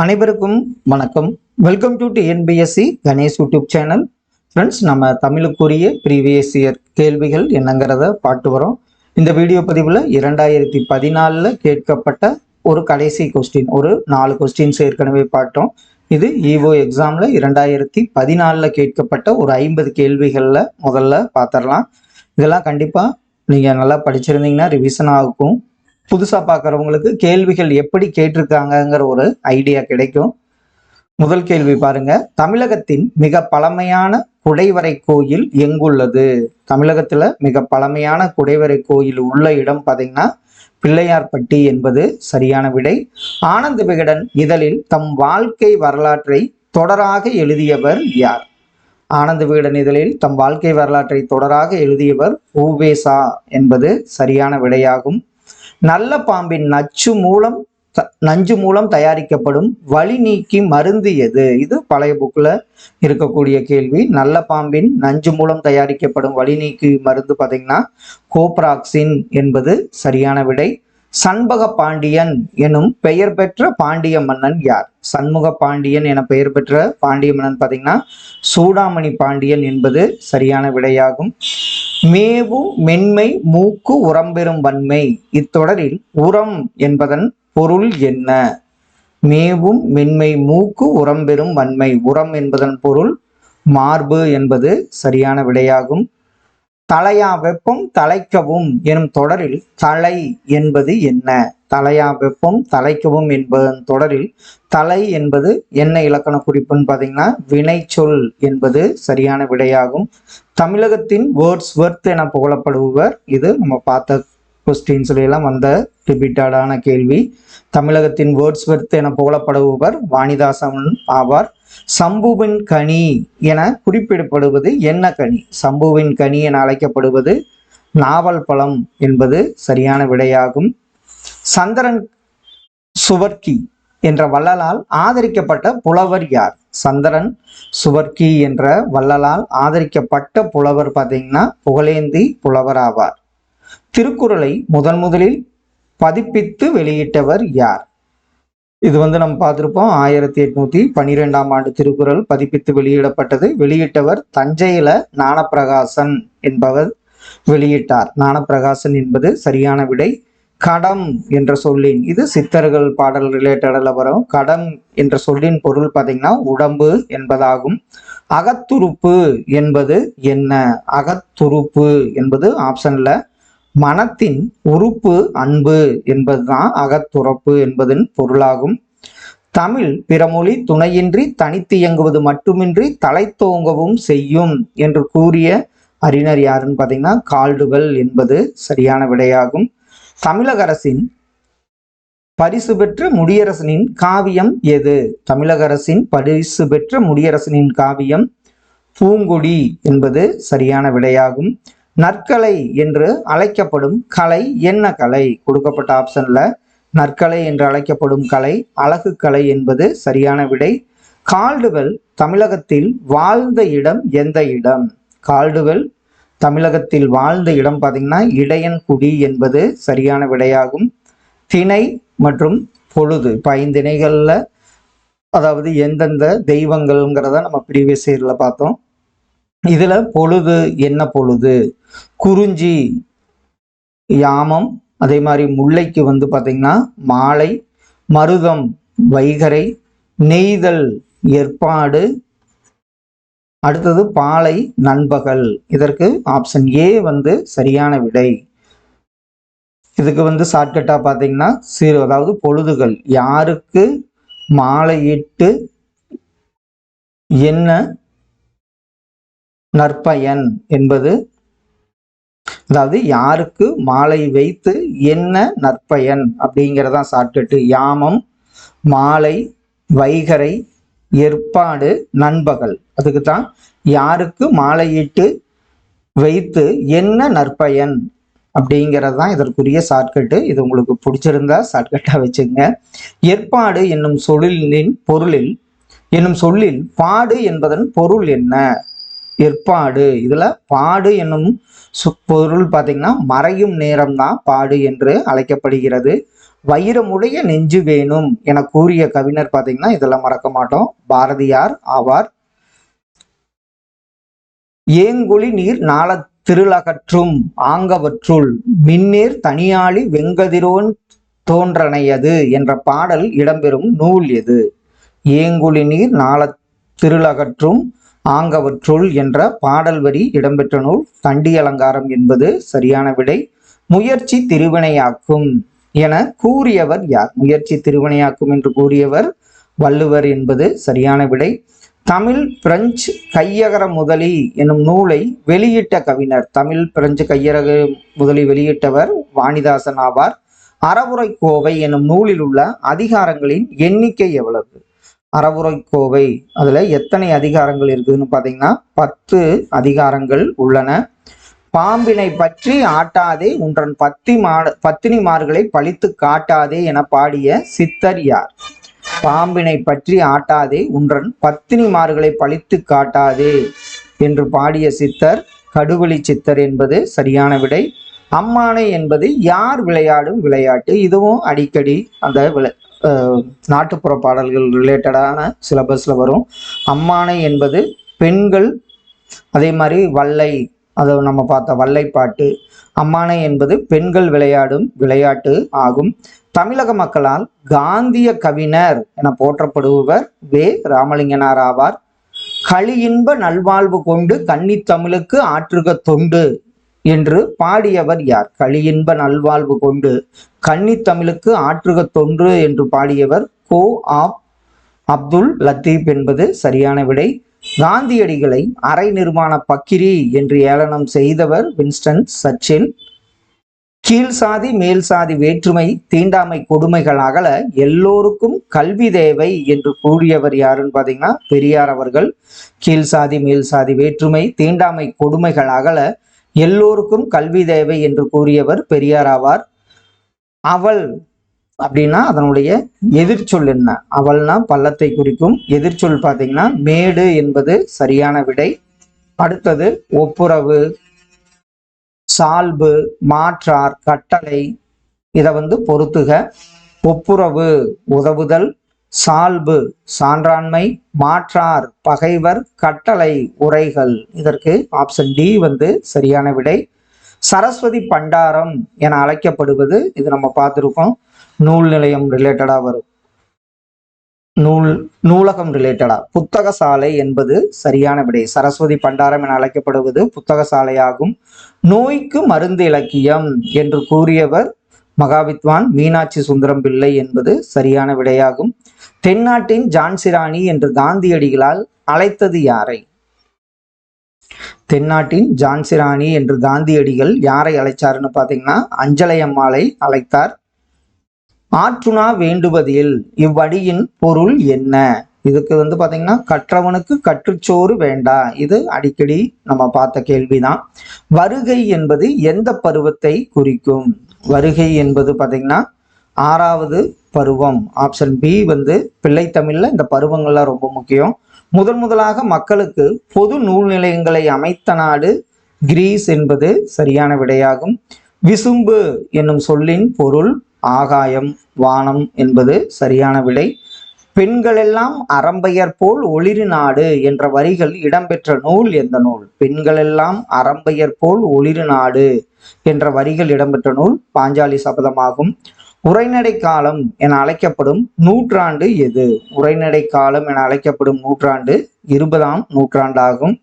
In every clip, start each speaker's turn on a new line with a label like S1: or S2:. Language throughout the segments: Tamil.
S1: அனைவருக்கும் வணக்கம். Welcome to TNPSC Ganesh YouTube channel. Friends, நம்ம தமிழுக்குரிய ப்ரீவியஸ் இயர் கேள்விகள் என்னங்கிறத பார்த்து வரோம். இந்த வீடியோ பதிவில் 2014 கேட்கப்பட்ட ஒரு கடைசி கொஸ்டின், ஒரு 4 கொஸ்டின்ஸ் ஏற்கனவே பார்த்தோம். இது இஓ எக்ஸாமில் 2014 கேட்கப்பட்ட ஒரு 50 கேள்விகளில் முதல்ல பார்த்துடலாம். இதெல்லாம் கண்டிப்பாக நீங்கள் நல்லா படிச்சிருந்தீங்கன்னா ரிவிஷன் ஆகும். புதுசாக பார்க்குறவங்களுக்கு கேள்விகள் எப்படி கேட்டிருக்காங்கங்கிற ஒரு ஐடியா கிடைக்கும். முதல் கேள்வி பாருங்க. தமிழகத்தின் மிக பழமையான குடைவரை கோயில் எங்குள்ளது? தமிழகத்துல மிக பழமையான குடைவரை கோயில் உள்ள இடம் பார்த்தீங்கன்னா பிள்ளையார்பட்டி என்பது சரியான விடை. ஆனந்த விகடன் இதழில் தம் வாழ்க்கை வரலாற்றை தொடராக எழுதியவர் யார்? ஆனந்த விகடன் இதழில் தம் வாழ்க்கை வரலாற்றை தொடராக எழுதியவர் ஊவேசா என்பது சரியான விடையாகும். நல்ல பாம்பின் நஞ்சு மூலம் தயாரிக்கப்படும் வலி நீக்கி மருந்து எது? இது பழைய புக்ல இருக்கக்கூடிய கேள்வி. நல்ல பாம்பின் நஞ்சு மூலம் தயாரிக்கப்படும் வலி நீக்கி மருந்து பார்த்தீங்கன்னா கோப்ராக்சின் என்பது சரியான விடை. சண்முக பாண்டியன் எனும் பெயர் பெற்ற பாண்டிய மன்னன் யார்? சண்முக பாண்டியன் என பெயர் பெற்ற பாண்டிய மன்னன் பார்த்தீங்கன்னா சூடாமணி பாண்டியன் என்பது சரியான விடையாகும். மேவும் மென்மை மூக்கு உரம்பெறும் வன்மை, இத்தொடரில் உரம் என்பதன் பொருள் என்ன? மேவும் மென்மை மூக்கு உரம்பெறும் வன்மை, உரம் என்பதன் பொருள் மார்பு என்பது சரியான விடையாகும். தலையா வெப்பம் தலைக்கவும் எனும் தொடரில் தலை என்பது என்ன? தலையா வெப்பம் தலைக்கவும் என்பதன் தொடரில் தலை என்பது என்ன இலக்கண குறிப்புன்னு பார்த்தீங்கன்னா வினைச்சொல் என்பது சரியான விடையாகும். தமிழகத்தின் வேர்ட்ஸ்வொர்த் என புகழப்படுபவர், இது நம்ம பார்த்த கொஸ்டின்ஸ்ல எல்லாம் வந்த ரிப்பீட்டடான கேள்வி. தமிழகத்தின் வேர்ட்ஸ்வொர்த் என புகழப்படுபவர் வாணிதாசன் ஆவார். சம்புவின் கனி என குறிப்பிடப்படுவது என்ன கனி? சம்புவின் கனி என அழைக்கப்படுவது நாவல் பழம் என்பது சரியான விடையாகும். சந்திரன் சுவர்க்கி என்ற வள்ளலால் ஆதரிக்கப்பட்ட புலவர் யார்? சந்திரன் சுவர்க்கி என்ற வள்ளலால் ஆதரிக்கப்பட்ட புலவர் பார்த்தீங்கன்னா புகழேந்தி புலவர் ஆவார். திருக்குறளை முதலில் பதிப்பித்து வெளியிட்டவர் யார்? இது நம்ம பார்த்திருப்போம். 1812ஆம் ஆண்டு திருக்குறள் பதிப்பித்து வெளியிடப்பட்டது. வெளியிட்டவர் தஞ்சையில ஞானப்பிரகாசன் என்பவர் வெளியிட்டார். ஞானப்பிரகாசன் என்பது சரியான விடை. கடம் என்ற சொல்லின், இது சித்தர்கள் பாடல் ரிலேட்டடில் வரும். கடம் என்ற சொல்லின் பொருள் பார்த்தீங்கன்னா உடம்பு என்பதாகும். அகத்துறுப்பு என்பது என்ன? அகத்துறுப்பு என்பது ஆப்ஷன்ல மனத்தின் உறுப்பு அன்பு என்பதுதான் அகத்துறப்பு என்பதன் பொருளாகும். தமிழ் பிறமொழி துணையின்றி தனித்து இயங்குவது மட்டுமின்றி தலைத்தோங்கவும் செய்யும் என்று கூறிய அறிஞர் யாருன்னு பார்த்தீங்கன்னா கால்டுவெல் என்பது சரியான விடையாகும். தமிழக அரசின் பரிசு பெற்ற முடியரசனின் காவியம் எது? தமிழக அரசின் பரிசு பெற்ற முடியரசனின் காவியம் பூங்கொடி என்பது சரியான விடையாகும். நற்கலை என்று அழைக்கப்படும் கலை என்ன கலை? கொடுக்கப்பட்ட ஆப்ஷன்ல நற்கலை என்று அழைக்கப்படும் கலை அழகு கலை என்பது சரியான விடை. கால்டுவெல் தமிழகத்தில் வாழ்ந்த இடம் எந்த இடம்? கால்டுவெல் தமிழகத்தில் வாழ்ந்த இடம் பார்த்தீங்கன்னா இடையன்குடி என்பது சரியான விடையாகும். திணை மற்றும் பொழுது, 5 திணைகள்ல அதாவது எந்தெந்த தெய்வங்கள்ங்கிறத நம்ம ப்ரீவியஸ் இயர்ல பார்த்தோம். இதுல பொழுது என்ன பொழுது? குறிஞ்சி யாமம், அதே மாதிரி முல்லைக்கு பார்த்தீங்கன்னா மாலை, மருதம் வைகரை, நெய்தல் ஏற்பாடு, அடுத்தது பாலை நண்பகல். இதற்கு ஆப்ஷன் ஏ சரியான விடை. இதுக்கு ஷார்ட்கட்டா பார்த்தீங்கன்னா அதாவது பொழுதுகள் யாருக்கு மாலையிட்டு என்ன நற்பயன் என்பது, அதாவது யாருக்கு மாலை வைத்து என்ன நற்பயன் அப்படிங்கிறதா ஷார்ட்கட்டு. யாமம், மாலை, வைகரை, ஏற்பாடு, நண்பகல். அதுக்கு தான் யாருக்கு மாலையிட்டு வைத்து என்ன நற்பயன் அப்படிங்கிறது தான் இதற்குரிய ஷார்ட்கட்டு. இது உங்களுக்கு பிடிச்சிருந்தா ஷார்ட்கட்டா வச்சுங்க. ஏற்பாடு என்னும் சொல்லில் பாடு என்பதன் பொருள் என்ன? ஏற்பாடு, இதுல பாடு என்னும் பொருள் பார்த்தீங்கன்னா மறையும் நேரம் தான் பாடு என்று அழைக்கப்படுகிறது. வைரமுடைய நெஞ்சு வேணும் என கூறிய கவிஞர் பார்த்தீங்கன்னா இதெல்லாம் மறக்க மாட்டோம், பாரதியார் ஆவார். ஏங்குழி நீர் நாள திருளகற்றும் ஆங்கவற்றுள் மின்னேர் தனியாளி வெங்கதிரோன் தோன்றனையது என்ற பாடல் இடம்பெறும் நூல் எது? ஏங்குழி நீர் நாள திருளகற்றும் ஆங்கவற்றுள் என்ற பாடல் வரி இடம்பெற்ற நூல் தண்டி அலங்காரம் என்பது சரியான விடை. முயற்சி திருவினையாக்கும் என கூறியவர் யார்? முயற்சி திருவினையாக்கும் என்று கூறியவர் வள்ளுவர் என்பது சரியான விடை. தமிழ் பிரெஞ்சு கையகர முதலி என்னும் நூலை வெளியிட்ட கவிஞர்? தமிழ் பிரெஞ்சு கையகர முதலி வெளியிட்டவர் வாணிதாசன் ஆவார். அறவுரை கோவை என்னும் நூலில் உள்ள அதிகாரங்களின் எண்ணிக்கை எவ்வளவு? அறவுரை கோவை அதுல எத்தனை அதிகாரங்கள் இருக்குதுன்னு பாத்தீங்கன்னா 10 அதிகாரங்கள் உள்ளன. பாம்பினை பற்றி ஆட்டாதே உன்றன் பத்தினிமார்களை பழித்து காட்டாதே என பாடிய சித்தர் யார்? பாம்பினை பற்றி ஆட்டாதே உன்றன் பத்தினிமார்களை பழித்து காட்டாதே என்று பாடிய சித்தர் கடுவெளி சித்தர் என்பது சரியான விடை. அம்மானை என்பது யார் விளையாடும் விளையாட்டு? இதுவும் அடிக்கடி அந்த நாட்டுப்புற பாடல்கள் ரிலேட்டடான சிலபஸ்ல வரும். அம்மானை என்பது பெண்கள், அதே மாதிரி வல்லை, அதை நம்ம பார்த்த வல்லைப்பாட்டு. அம்மானை என்பது பெண்கள் விளையாடும் விளையாட்டு ஆகும். தமிழக மக்களால் காந்திய கவிஞர் என போற்றப்படுபவர் வே. ராமலிங்கனார் ஆவார். களியின்ப நல்வாழ்வு கொண்டு கன்னித்தமிழுக்கு ஆற்றுக தொண்டு என்று பாடியவர் யார்? களியின்ப நல்வாழ்வு கொண்டு கன்னித்தமிழுக்கு ஆற்றுக தொண்டு என்று பாடியவர் கோ. அப்துல் லத்தீப் என்பது சரியான விடை. காந்தியடிகளை அரை நிர்வாண பக்கிரி என்று ஏளனம் செய்தவர் வின்ஸ்டன் சர்ச்சில். கீழ் சாதி மேல் சாதி வேற்றுமை தீண்டாமை கொடுமைகள் அகல எல்லோருக்கும் கல்வி தேவை என்று கூறியவர் யாருன்னு பாத்தீங்கன்னா பெரியார் அவர்கள். கீழ் சாதி மேல் சாதி வேற்றுமை தீண்டாமை கொடுமைகள் அகல எல்லோருக்கும் கல்வி தேவை என்று கூறியவர் பெரியார் ஆவார். அவள் அப்படின்னா அதனுடைய எதிர்ச்சொல் என்ன? அவள்னா பள்ளத்தை குறிக்கும். எதிர்ச்சொல் பார்த்தீங்கன்னா மேடு என்பது சரியான விடை. அடுத்தது ஒப்புரவு, சால்பு, மாற்றார், கட்டளை. இதை பொருத்துக. ஒப்புரவு உதவுதல், சால்பு சான்றாண்மை, மாற்றார் பகைவர், கட்டளை உரைகள். இதற்கு ஆப்ஷன் டி சரியான விடை. சரஸ்வதி பண்டாரம் என அழைக்கப்படுவது, இது நம்ம பார்த்துருக்கோம், நூல் நிலையம் ரிலேட்டடா வரும், நூலகம் ரிலேட்டடா. புத்தக சாலை என்பது சரியான விடை. சரஸ்வதி பண்டாரம் என அழைக்கப்படுவது புத்தக சாலையாகும். நோய்க்கு மருந்து இலக்கியம் என்று கூறியவர் மகாவித்வான் மீனாட்சி சுந்தரம் பிள்ளை என்பது சரியான விடையாகும். தென்னாட்டின் ஜான்சிராணி என்று காந்தியடிகளால் அழைத்தது யாரை? தென்னாட்டின் ஜான்சிராணி என்று காந்தியடிகள் யாரை அழைச்சாருன்னு பாத்தீங்கன்னா அஞ்சலையம்மாளை அழைத்தார். ஆற்றுணா வேண்டுவதில் இவ்வடியின் பொருள் என்ன? இதுக்கு பாத்தீங்கன்னா கற்றவனுக்கு கற்றுச்சோறு வேண்டா. இது அடிக்கடி நம்ம பார்த்த கேள்விதான். வருகை என்பது எந்த பருவத்தை குறிக்கும்? வருகை என்பது பாத்தீங்கன்னா 6வது பருவம். ஆப்ஷன் பி பிள்ளைத்தமிழ்ல இந்த பருவங்கள்லாம் ரொம்ப முக்கியம். முதலாக மக்களுக்கு பொது நூல் நிலையங்களை அமைத்த நாடு கிரீஸ் என்பது சரியான விடையாகும். விசும்பு என்னும் சொல்லின் பொருள் ஆகாயம், வானம் என்பது சரியான விடை. பெண்களெல்லாம் அறம்பெயர் போல் ஒளிரு நாடு என்ற வரிகள் இடம்பெற்ற நூல் எந்த நூல்? பெண்களெல்லாம் அறம்பெயர் போல் ஒளிரு நாடு என்ற வரிகள் இடம்பெற்ற நூல் பாஞ்சாலி சபதமாகும். உரைநடை காலம் என அழைக்கப்படும் நூற்றாண்டு எது? உரைநடை காலம் என அழைக்கப்படும் நூற்றாண்டு 20ஆம் நூற்றாண்டாகும்.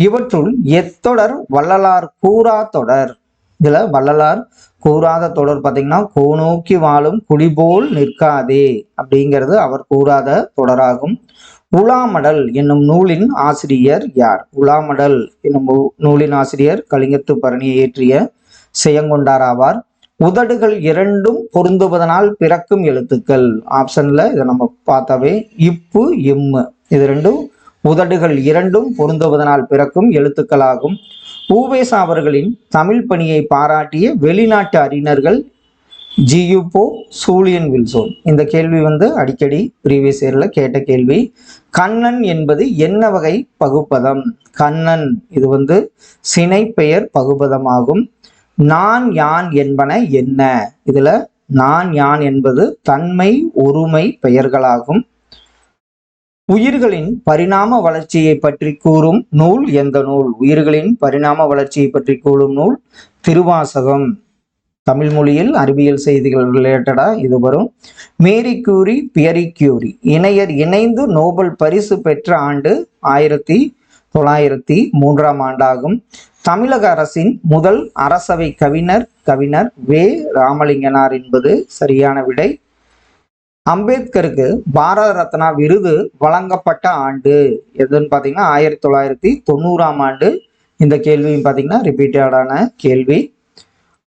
S1: இவற்றுள் எத்தொடர் வள்ளலார் கூறா தொடர்? இதுல வள்ளலார் கூறாத தொடர் பார்த்தீங்கன்னா கோநோக்கி வாழும் குடிபோல் நிற்காதே அப்படிங்கிறது அவர் கூறாத தொடராகும். உலாமடல் என்னும் நூலின் ஆசிரியர் யார்? உலாமடல் என்னும் நூலின் ஆசிரியர் கலிங்கத்து பரணியை இயற்றிய செயங்கொண்டார் ஆவார். உதடுகள் இரண்டும் பொருந்துவதனால் பிறக்கும் எழுத்துக்கள். ஆப்ஷன்ல இதை நம்ம பார்த்தாவே இப்பு இம்மு, இது ரெண்டும் உதடுகள் இரண்டும் பொருந்துவதனால் பிறக்கும் எழுத்துக்களாகும். ஊவேசா அவர்களின் தமிழ் பணியை பாராட்டிய வெளிநாட்டு அறிஞர்கள் ஜியுபோ, சூலியன் வில்சோன். இந்த கேள்வி அடிக்கடி ப்ரீவியஸ் இயர்ல கேட்ட கேள்வி. கண்ணன் என்பது என்ன வகை பகுப்பதம்? கண்ணன் இது சினை பெயர் பகுபதமாகும். நான் யான் என்பன என்ன? இதுல நான் யான் என்பது தன்மை ஒருமை பெயர்களாகும். உயிர்களின் பரிணாம வளர்ச்சியை பற்றி கூறும் நூல் எந்த நூல்? உயிர்களின் பரிணாம வளர்ச்சியை பற்றி கூறும் நூல் திருவாசகம். தமிழ் மொழியில் அறிவியல் செய்திகள் ரிலேட்டடா இது வரும். மேரி கியூரி, பியரி கியூரி இணையர் இணைந்து நோபல் பரிசு பெற்ற ஆண்டு 1903 ஆண்டாகும். தமிழக அரசின் முதல் அரசவை கவிஞர் வே. ராமலிங்கனார் என்பது சரியான விடை. அம்பேத்கருக்கு பாரத ரத்னா விருது வழங்கப்பட்ட ஆண்டு எதுன்னு பார்த்தீங்கன்னா 1990 ஆண்டு. இந்த கேள்வியும் பார்த்தீங்கன்னா ரிப்பீட்டடான கேள்வி.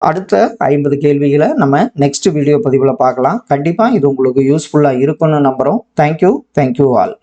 S1: அடுத்த 50 கேள்விகளை நம்ம நெக்ஸ்ட் வீடியோ பதிவில் பார்க்கலாம். கண்டிப்பாக இது உங்களுக்கு யூஸ்ஃபுல்லாக இருக்கும்னு நம்புகிறோம். Thank you all.